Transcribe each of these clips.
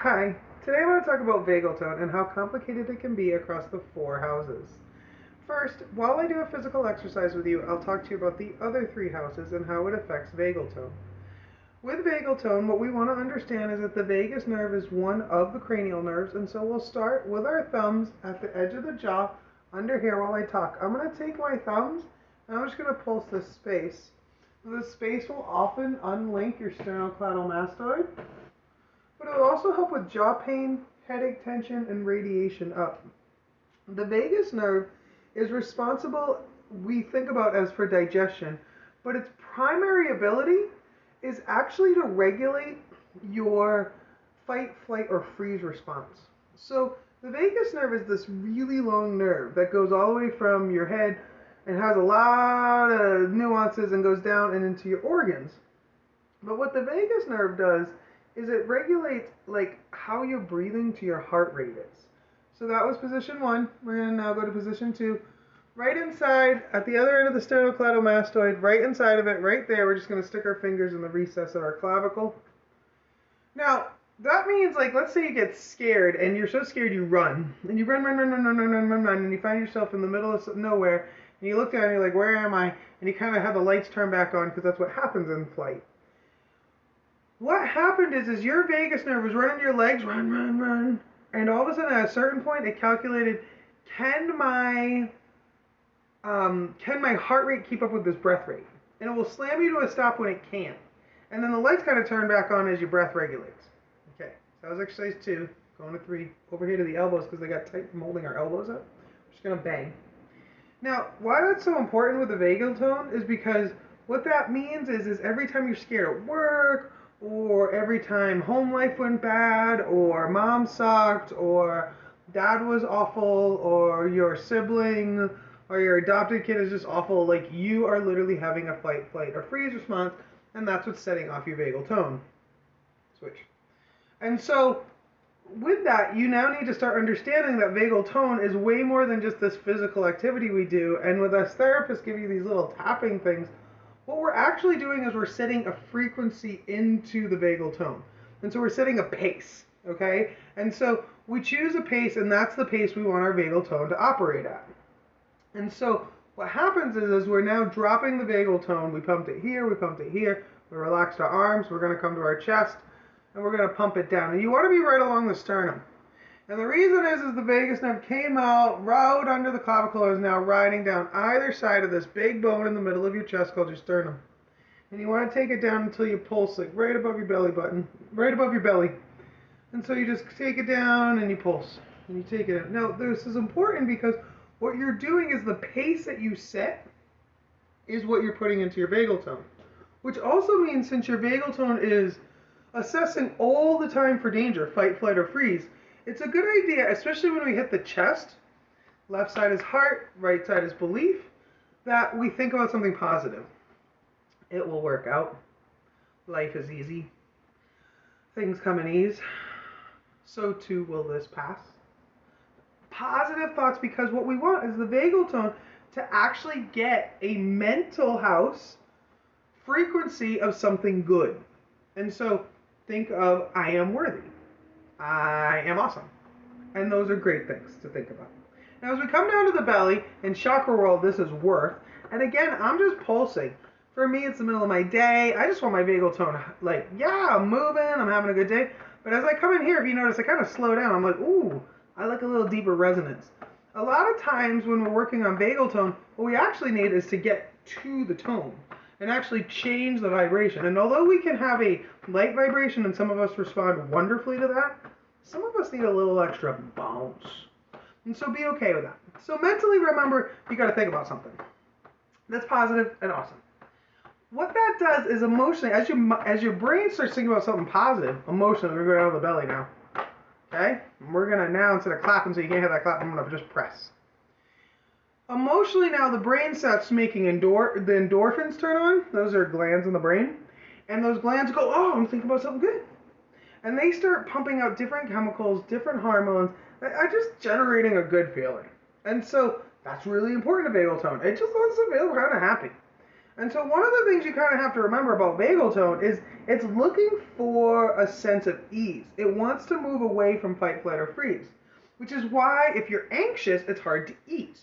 Hi, today I want to talk about vagal tone and how complicated it can be across the four houses. First, while I do a physical exercise with you, I'll talk to you about the other three houses and how it affects vagal tone. With vagal tone, what we want to understand is that the vagus nerve is one of the cranial nerves, and so we'll start with our thumbs at the edge of the jaw under here while I talk. I'm going to take my thumbs and I'm just going to pulse this space. This space will often unlink your sternocleidomastoid, but it will also help with jaw pain, headache, tension, and radiation up. The vagus nerve is responsible, we think about as for digestion, but its primary ability is actually to regulate your fight, flight, or freeze response. So the vagus nerve is this really long nerve that goes all the way from your head and has a lot of nuances and goes down and into your organs. But what the vagus nerve does is it regulates like how you're breathing to your heart rate is. So that was position one. We're going to now go to position two. Right inside, at the other end of the sternocleidomastoid, right inside of it, right there, we're just going to stick our fingers in the recess of our clavicle. Now, that means, like, let's say you get scared, and you're so scared you run. And you run, and you find yourself in the middle of nowhere, and you look down and you're like, where am I? And you kind of have the lights turned back on, because that's what happens in flight. What happened is your vagus nerve was running your legs, run, and all of a sudden at a certain point it calculated, can my heart rate keep up with this breath rate? And it will slam you to a stop when it can't. And then the lights kind of turn back on as your breath regulates. Okay, so that was exercise 2. Going to 3. Over here to the elbows because they got tight from holding our elbows up. We're just going to bang. Now, why that's so important with the vagal tone is because what that means is every time you're scared at work, or every time home life went bad, or mom sucked, or dad was awful, or your sibling or your adopted kid is just awful, like you are literally having a fight, flight, or freeze response, and that's what's setting off your vagal tone. Switch. And so with that, you now need to start understanding that vagal tone is way more than just this physical activity we do, and with us therapists give you these little tapping things, what we're actually doing is we're setting a frequency into the vagal tone. And so we're setting a pace, okay? And so we choose a pace, and that's the pace we want our vagal tone to operate at. And so what happens is we're now dropping the vagal tone. We pumped it here, we relaxed our arms, we're gonna come to our chest, and we're gonna pump it down. And you wanna be right along the sternum. And the reason is the vagus nerve came out, right under the clavicle, and is now riding down either side of this big bone in the middle of your chest called your sternum. And you want to take it down until you pulse, like right above your belly button, right above your belly. And so you just take it down and you pulse, and you take it out. Now, this is important because what you're doing is the pace that you set is what you're putting into your vagal tone. Which also means since your vagal tone is assessing all the time for danger, fight, flight, or freeze, it's a good idea, especially when we hit the chest, left side is heart, right side is belief, that we think about something positive. It will work out. Life is easy. Things come in ease. So too will this pass. Positive thoughts, because what we want is the vagal tone to actually get a mental house frequency of something good. And so think of, I am worthy. I am awesome. And those are great things to think about. Now as we come down to the belly, in chakra world this is worth, and again I'm just pulsing. For me it's the middle of my day, I just want my vagal tone, like, yeah, I'm moving, I'm having a good day. But as I come in here, if you notice, I kind of slow down. I'm like, ooh, I like a little deeper resonance. A lot of times when we're working on vagal tone, what we actually need is to get to the tone and actually change the vibration. And although we can have a light vibration and some of us respond wonderfully to that, some of us need a little extra bounce. And so be okay with that. So mentally remember, you got to think about something that's positive and awesome. What that does is emotionally, as your brain starts thinking about something positive, emotionally, we're going to go down to the belly now. Okay? And we're going to now, instead of clapping so you can't hear that clap, I'm going to just press. Emotionally now, the brain starts making the endorphins turn on. Those are glands in the brain. And those glands go, oh, I'm thinking about something good. And they start pumping out different chemicals, different hormones, that are just generating a good feeling. And so that's really important to vagal tone. It just lets us feel kind of happy. And so one of the things you kind of have to remember about vagal tone is it's looking for a sense of ease. It wants to move away from fight, flight, or freeze, which is why if you're anxious, it's hard to eat,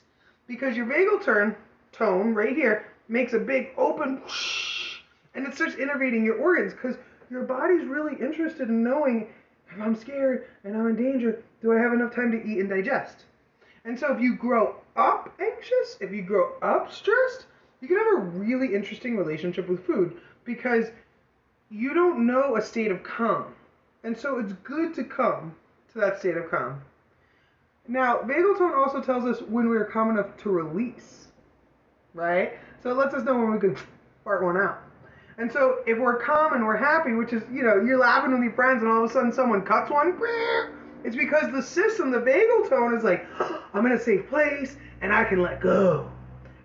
because your vagal tone right here makes a big open whoosh, and it starts innervating your organs because your body's really interested in knowing if I'm scared and I'm in danger, do I have enough time to eat and digest? And so if you grow up anxious, if you grow up stressed, you can have a really interesting relationship with food because you don't know a state of calm. And so it's good to come to that state of calm. Now, vagal tone also tells us when we're calm enough to release, right? So it lets us know when we can fart one out. And so if we're calm and we're happy, which is, you're laughing with your friends and all of a sudden someone cuts one, it's because the system, the vagal tone is like, I'm in a safe place and I can let go.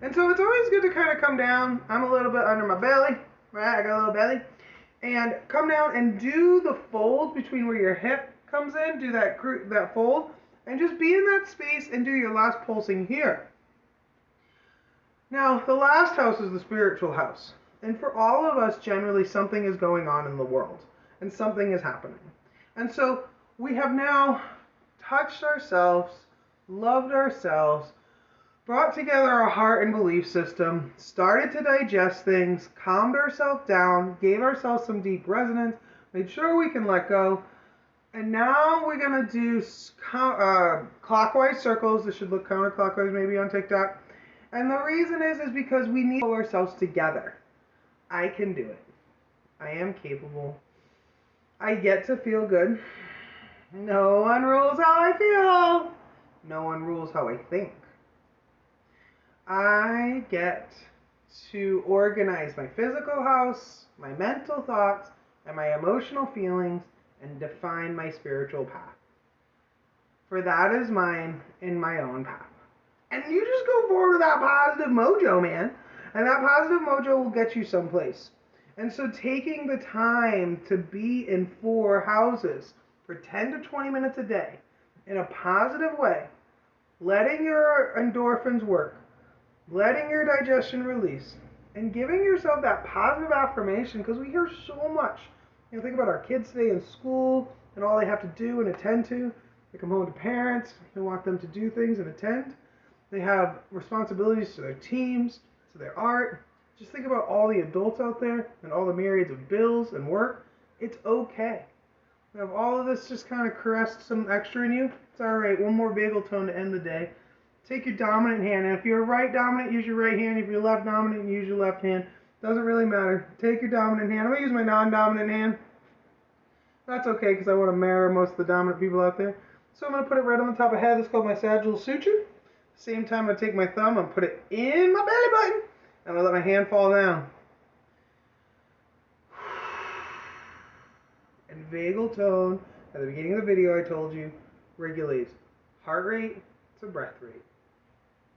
And so it's always good to kind of come down. I'm a little bit under my belly, right? I got a little belly. And come down and do the fold between where your hip comes in, do that fold, and just be in that space and do your last pulsing here. Now, the last house is the spiritual house. And for all of us, generally, something is going on in the world, and something is happening. And so we have now touched ourselves, loved ourselves, brought together our heart and belief system, started to digest things, calmed ourselves down, gave ourselves some deep resonance, made sure we can let go. And now we're going to do clockwise circles. This should look counterclockwise maybe on TikTok. And the reason is because we need to pull ourselves together. I can do it. I am capable. I get to feel good. No one rules how I feel. No one rules how I think. I get to organize my physical house, my mental thoughts, and my emotional feelings, and define my spiritual path. For that is mine in my own path. And you just go forward with that positive mojo, man. And that positive mojo will get you someplace. And so taking the time to be in 4 houses for 10 to 20 minutes a day in a positive way, letting your endorphins work, letting your digestion release, and giving yourself that positive affirmation, because we hear so much. Think about our kids today in school and all they have to do and attend to. They come home to parents who want them to do things and attend. They have responsibilities to their teams, to their art. Just think about all the adults out there and all the myriads of bills and work. It's okay. If all of this just kind of caressed some extra in you, it's all right. One more vagal tone to end the day. Take your dominant hand, and if you're right dominant, use your right hand. If you're left dominant, use your left hand. Doesn't really matter. Take your dominant hand. I'm going to use my non-dominant hand. That's okay, because I want to mirror most of the dominant people out there. So I'm going to put it right on the top of the head. This is called my sagittal suture. Same time, I'm going to take my thumb and put it in my belly button. I'm going to let my hand fall down. And vagal tone, at the beginning of the video I told you, regulates heart rate to breath rate.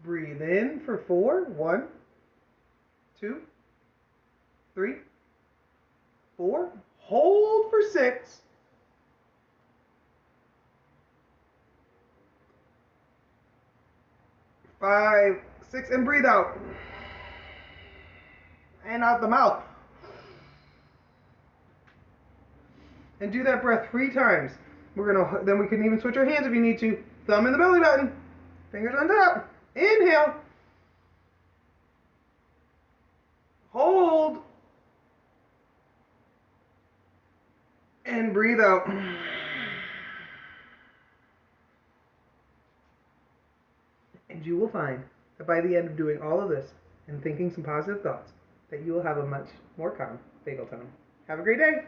Breathe in for 4. 1, 2, 3, 4. Hold for 6. 5, 6, and breathe out. And out the mouth. And do that breath 3 times. Then we can even switch our hands if you need to. Thumb in the belly button. Fingers on top. Inhale. Hold. And breathe out. And you will find that by the end of doing all of this and thinking some positive thoughts, that you will have a much more calm vagal tone. Have a great day.